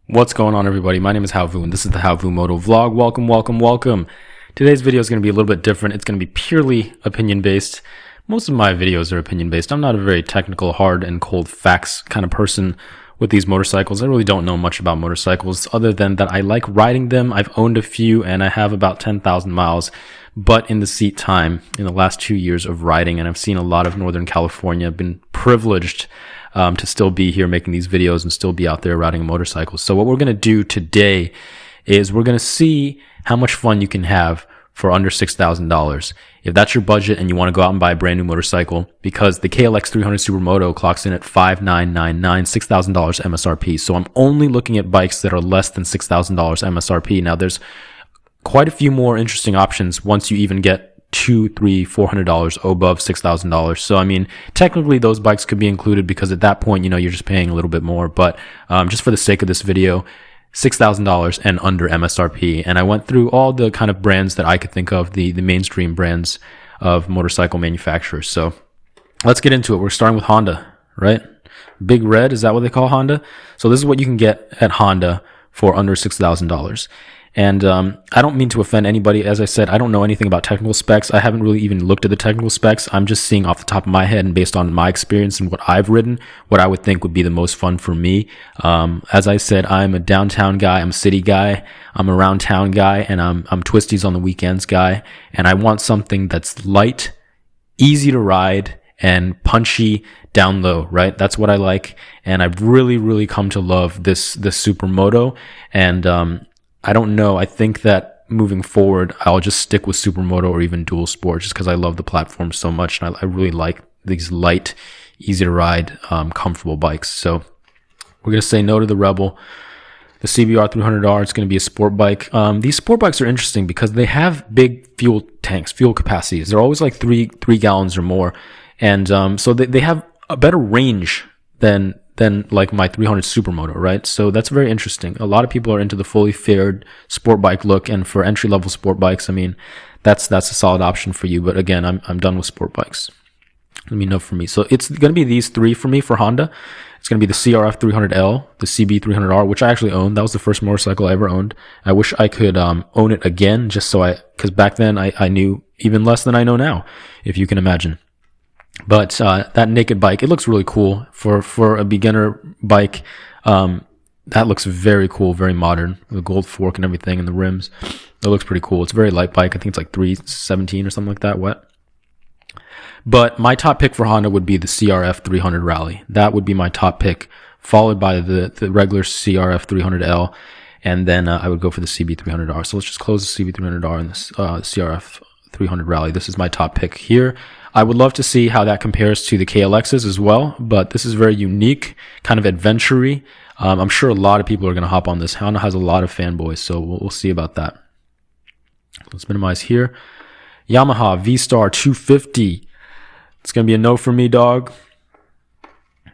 What's going on, everybody? My name is Havu, and this is the Havu Moto Vlog. Welcome. Today's video is going to be a little bit different. It's going to be purely opinion-based. Most of my videos are opinion-based. I'm not a very technical, hard and cold facts kind of person with these motorcycles. I really don't know much about motorcycles other than that I like riding them. I've owned a few, and I have about 10,000 miles butt in the seat time in the last 2 years of riding, and I've seen a lot of Northern California. I've been privileged to still be here making these videos and still be out there riding a motorcycle. So what we're going to do today is we're going to see how much fun you can have for under $6,000. If that's your budget and you want to go out and buy a brand new motorcycle, because the KLX300 Supermoto clocks in at $5,999, $6,000 MSRP. So I'm only looking at bikes that are less than $6,000 MSRP. Now there's quite a few more interesting options once you even get $400 above $6,000. So I mean, technically those bikes could be included because at that point, you're just paying a little bit more. But just for the sake of this video, $6,000 and under MSRP. And I went through all the kind of brands that I could think of, the mainstream brands of motorcycle manufacturers. So let's get into it. We're starting with Honda, right? Big Red, is that what they call Honda? So this is what you can get at Honda for under $6,000. And I don't mean to offend anybody. As I said, I don't know anything about technical specs. I haven't really even looked at the technical specs. I'm just seeing off the top of my head and based on my experience and what I've ridden, what I would think would be the most fun for me. As I said, I'm a downtown guy. I'm a city guy. I'm a around town guy, and I'm twisties on the weekends guy. And I want something that's light, easy to ride, and punchy down low, right? That's what I like. And I've really come to love this Supermoto. And I don't know. I think that moving forward, I'll just stick with Supermoto or even Dual Sport just because I love the platform so much. And I really like these light, easy to ride, comfortable bikes. So we're going to say no to the Rebel. The CBR 300R, it's going to be a sport bike. These sport bikes are interesting because they have big fuel tanks, fuel capacities. They're always like three gallons or more. And so they have a better range than like my 300 Supermoto, right? So that's very interesting. A lot of people are into the fully fared sport bike look, and for entry-level sport bikes, I mean, that's a solid option for you. But again, I'm done with sport bikes. Let me know for me. So it's going to be these three for me for Honda. It's going to be the CRF 300L, the CB 300R, which I actually owned. That was the first motorcycle I ever owned. I wish I could own it again, just so because back then I knew even less than I know now, if you can imagine. But that naked bike, it looks really cool for a beginner bike. That looks very cool, very modern. The gold fork and everything and the rims. It looks pretty cool. It's a very light bike. I think it's like 317 or something like that wet. But my top pick for Honda would be the CRF 300 Rally. That would be my top pick, followed by the regular CRF 300L. And then I would go for the CB 300R. So let's just close the CB 300R and the CRF 300 Rally. This is my top pick here. I would love to see how that compares to the KLXs as well, but this is very unique, kind of adventure-y. I'm sure a lot of people are going to hop on this. Honda has a lot of fanboys, so we'll see about that. Let's minimize here. Yamaha V250. It's going to be a no for me, dog.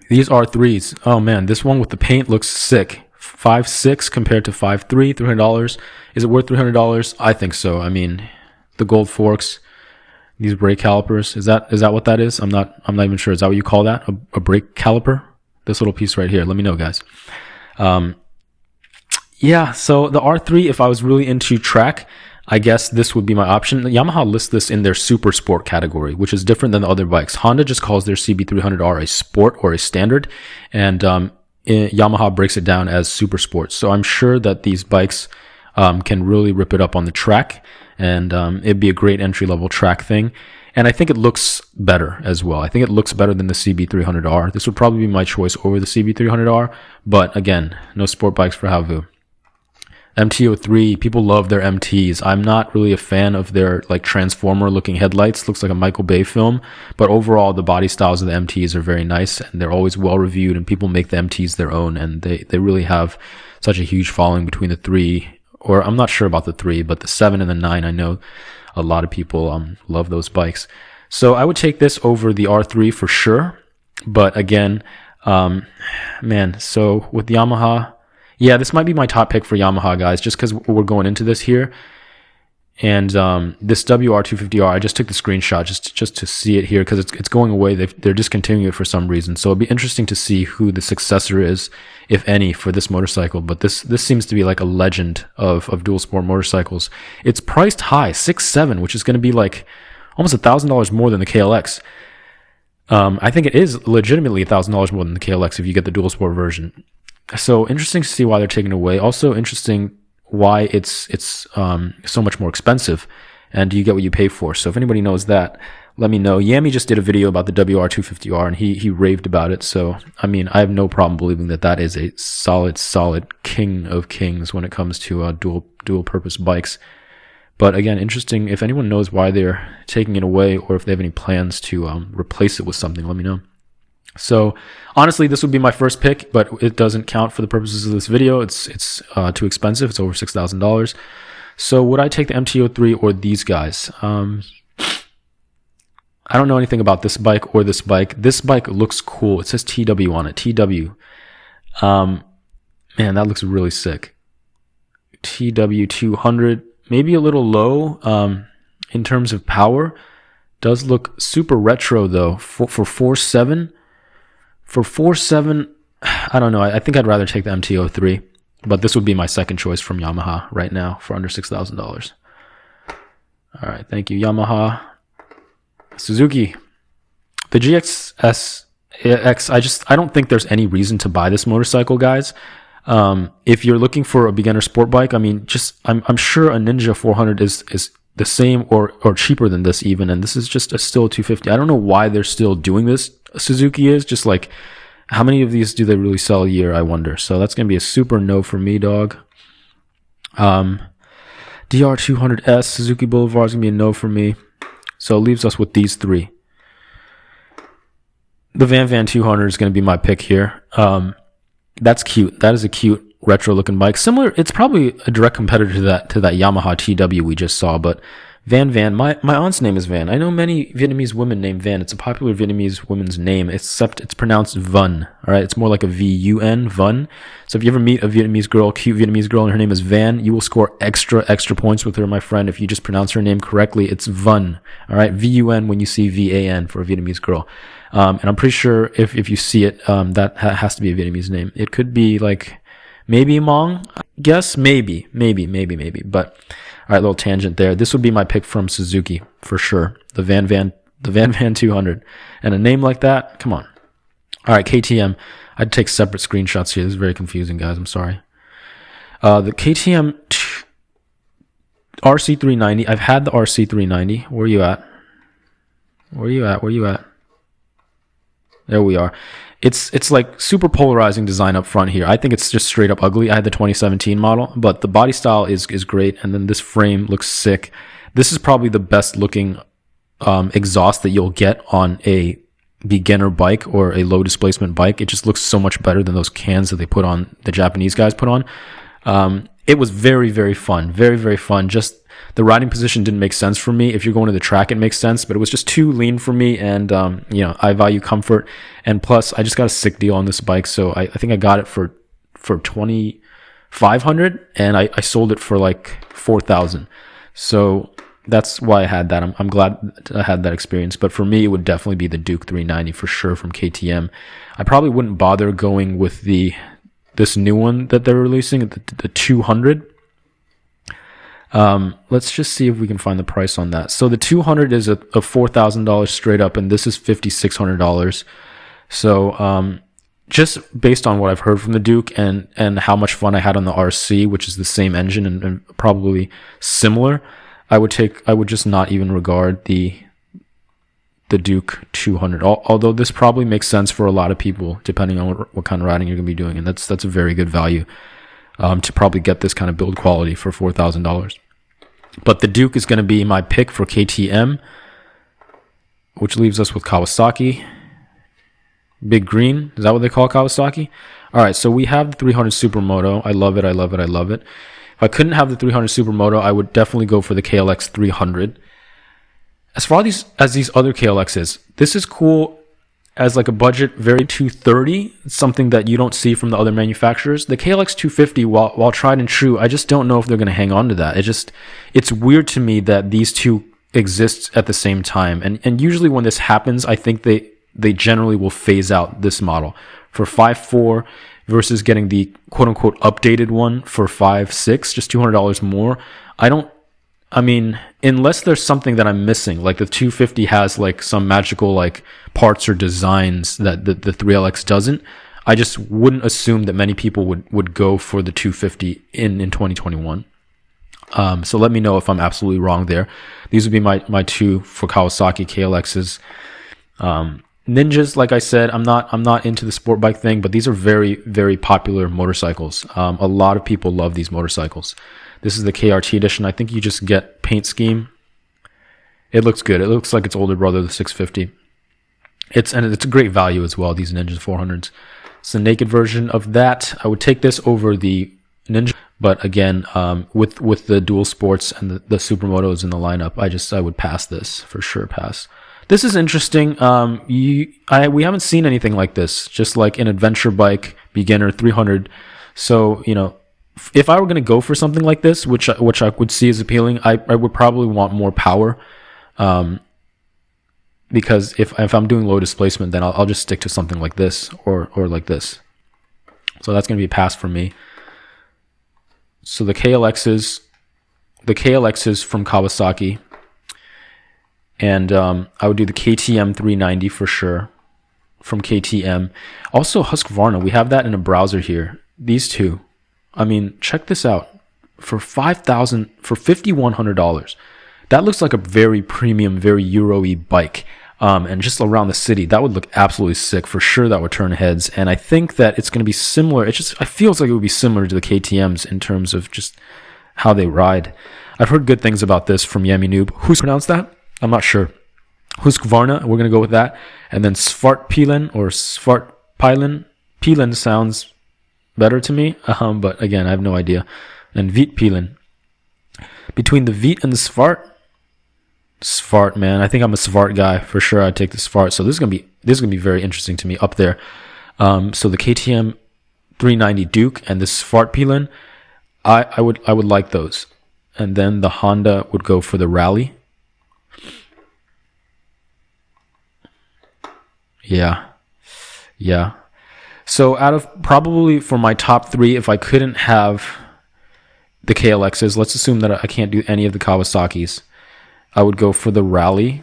These R3s. Oh, man, this one with the paint looks sick. 5.6 compared to 5.3, $300. Is it worth $300? I think so. I mean, the gold forks. These brake calipers, is that what that is? I'm not even sure. Is that what you call that? A brake caliper? This little piece right here. Let me know, guys. Yeah, so the R3, if I was really into track, I guess this would be my option. Yamaha lists this in their super sport category, which is different than the other bikes. Honda just calls their CB300R a sport or a standard, and Yamaha breaks it down as super sport. So I'm sure that these bikes can really rip it up on the track. And it'd be a great entry-level track thing. And I think it looks better as well. I think it looks better than the CB300R. This would probably be my choice over the CB300R. But again, no sport bikes for Havu. MT03, people love their MTs. I'm not really a fan of their like transformer-looking headlights. Looks like a Michael Bay film. But overall, the body styles of the MTs are very nice. And they're always well-reviewed. And people make the MTs their own. And they really have such a huge following between the three. Or I'm not sure about the 3, but the 7 and the 9, I know a lot of people love those bikes. So I would take this over the R3 for sure. But again, man, so with Yamaha, yeah, this might be my top pick for Yamaha, guys, just because we're going into this here. And this WR250R, I just took the screenshot just to see it here because it's going away. They're discontinuing it for some reason. So it'd be interesting to see who the successor is, if any, for this motorcycle. But this seems to be like a legend of dual sport motorcycles. It's priced high, 6.7, which is going to be like almost $1,000 more than the KLX. I think it is legitimately $1,000 more than the KLX if you get the dual sport version. So interesting to see why they're taking it away. Also interesting why it's so much more expensive, and you get what you pay for. So if anybody knows that, let me know. Yami just did a video about the WR250R, and he raved about it. So I mean, I have no problem believing that is a solid king of kings when it comes to dual purpose bikes. But again, interesting. If anyone knows why they're taking it away, or if they have any plans to replace it with something, let me know. So honestly, this would be my first pick, but it doesn't count for the purposes of this video. It's too expensive. It's over $6,000. So would I take the MT03 or these guys? I don't know anything about this bike or this bike. This bike looks cool. It says TW on it. TW. Man, that looks really sick. TW200. Maybe a little low in terms of power. Does look super retro though for 4.7. For 4.7, I don't know. I think I'd rather take the MT03, but this would be my second choice from Yamaha right now for under $6,000. All right, thank you, Yamaha. Suzuki, the GSXS EX. I don't think there's any reason to buy this motorcycle, guys. If you're looking for a beginner sport bike, I mean, I'm sure a Ninja 400 is the same or cheaper than this even, and this is just a still 250. I don't know why they're still doing this. Suzuki is just like, how many of these do they really sell a year, I wonder? So that's gonna be a super no for me, dog. DR200S Suzuki Boulevard is gonna be a no for me. So it leaves us with these three. The Van 200 is gonna be my pick here. That's cute. That is a cute retro looking bike. Similar, it's probably a direct competitor to that Yamaha TW we just saw, but Van. My aunt's name is Van. I know many Vietnamese women named Van. It's a popular Vietnamese woman's name, except it's pronounced Vun. All right, it's more like a VUN, Vun. So if you ever meet a Vietnamese girl, cute Vietnamese girl, and her name is Van, you will score extra points with her, my friend, if you just pronounce her name correctly. It's Vun. All right, VUN when you see VAN for a Vietnamese girl. And I'm pretty sure if you see it, that has to be a Vietnamese name. It could be like maybe Hmong, I guess, maybe. But all right, little tangent there. This would be my pick from Suzuki for sure. The Van 200, and a name like that. Come on. All right, KTM. I'd take separate screenshots here. This is very confusing, guys. I'm sorry. The KTM RC390. I've had the RC390. Where are you at? Where are you at? There we are. It's like super polarizing design up front here. I think it's just straight up ugly. I had the 2017 model, but the body style is great, and then this frame looks sick. This is probably the best looking exhaust that you'll get on a beginner bike or a low displacement bike. It just looks so much better than those cans that they put on, the Japanese guys put on. It was very fun. Very fun. Just the riding position didn't make sense for me. If you're going to the track, it makes sense, but it was just too lean for me. And, I value comfort. And plus, I just got a sick deal on this bike. So I think I got it for $2,500, and I sold it for like $4,000. So that's why I had that. I'm glad I had that experience. But for me, it would definitely be the Duke 390 for sure from KTM. I probably wouldn't bother going with this new one that they're releasing, the 200. Let's just see if we can find the price on that. So the 200 is a $4,000 straight up, and this is $5,600. So just based on what I've heard from the Duke and how much fun I had on the RC, which is the same engine and probably similar, I would just not even regard the Duke 200. Although this probably makes sense for a lot of people, depending on what kind of riding you're going to be doing, and that's a very good value to probably get this kind of build quality for $4,000. But the Duke is going to be my pick for KTM, which leaves us with Kawasaki Big Green. Is that what they call Kawasaki? All right, so we have the 300 Supermoto. I love it. If I couldn't have the 300 Supermoto, I would definitely go for the KLX300. As far as these other KLXs, this is cool. as like a budget, very 230, something that you don't see from the other manufacturers. The KLX350, while tried and true, I just don't know if they're going to hang on to that. It's weird to me that these two exist at the same time. And usually when this happens, I think they generally will phase out this model for 5.4 versus getting the quote unquote updated one for 5.6, just $200 more. I mean, unless there's something that I'm missing, like the 250 has like some magical like parts or designs that the 3LX doesn't, I just wouldn't assume that many people would go for the 250 in 2021. So let me know if I'm absolutely wrong there. These would be my two for Kawasaki KLXs. Ninjas, like I said, I'm not into the sport bike thing, but these are very, very popular motorcycles. A lot of people love these motorcycles. This is the KRT edition. I think you just get paint scheme. It looks good. It looks like its older brother, the 650. It's a great value as well, these Ninja 400s. It's the naked version of that. I would take this over the Ninja, but again, with the dual sports and the supermotos in the lineup, I would pass this, for sure pass. This is interesting. We haven't seen anything like this, just like an adventure bike, Beginner 300. So, you know, if I were going to go for something like this, which I would see as appealing, I would probably want more power. Because if I'm doing low displacement, then I'll just stick to something like this or like this. So that's going to be a pass for me. So the KLXs from Kawasaki, and I would do the KTM 390 for sure from KTM. Also Husqvarna, we have that in a browser here. These two, I mean, check this out. For $5,100. That looks like a very premium, very Euro-y bike. And just around the city, that would look absolutely sick. For sure, that would turn heads. And I think that it's going to be similar. I feel like it would be similar to the KTMs in terms of just how they ride. I've heard good things about this from Yami Noob. Who's pronounced that? I'm not sure. Husqvarna, we're going to go with that. And then Svartpilen or Svartpilen. Pilen sounds better to me. But again, I have no idea. And Vitpilen. Between the Vit and the Svart, man. I think I'm a Svart guy for sure. I'd take the Svart. So this is gonna be very interesting to me up there. So the KTM 390 Duke and the Svartpilen, I would like those. And then the Honda would go for the Rally. Yeah. So out of probably for my top three, if I couldn't have the KLXs, let's assume that I can't do any of the Kawasaki's, I would go for the Rally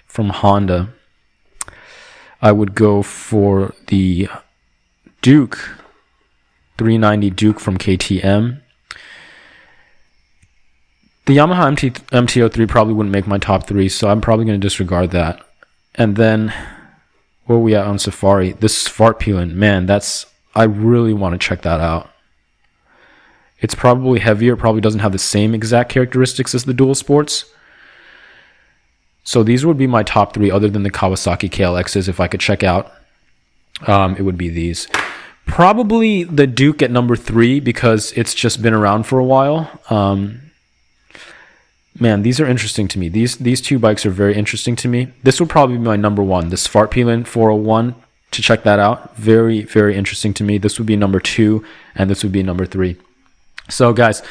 from Honda. I would go for the Duke 390 Duke from KTM. The Yamaha MT03 probably wouldn't make my top three, so I'm probably going to disregard that. And then where are we at on Safari? This Svartpilen, man, I really want to check that out. It's probably heavier, probably doesn't have the same exact characteristics as the dual sports. So these would be my top three other than the Kawasaki KLXs if I could check out. It would be these. Probably the Duke at number 3 because it's just been around for a while. Man, these are interesting to me. These two bikes are very interesting to me. This would probably be my number 1. The Svartpilen 401, to check that out. Very, very interesting to me. This would be number 2, and this would be number 3. So, guys,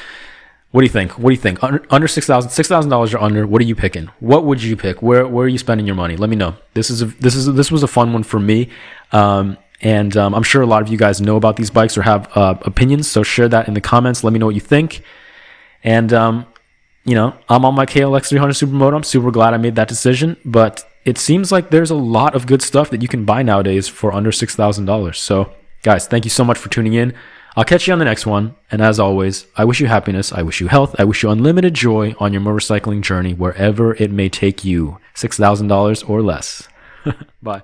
what do you think? Under $6,000 or under? What are you picking? What would you pick? Where are you spending your money? Let me know. This was a fun one for me, and I'm sure a lot of you guys know about these bikes or have opinions. So share that in the comments. Let me know what you think. And you know, I'm on my KLX300 Supermoto. I'm super glad I made that decision. But it seems like there's a lot of good stuff that you can buy nowadays for under $6,000. So, guys, thank you so much for tuning in. I'll catch you on the next one. And as always, I wish you happiness. I wish you health. I wish you unlimited joy on your motorcycling journey, wherever it may take you. $6,000 or less. Bye.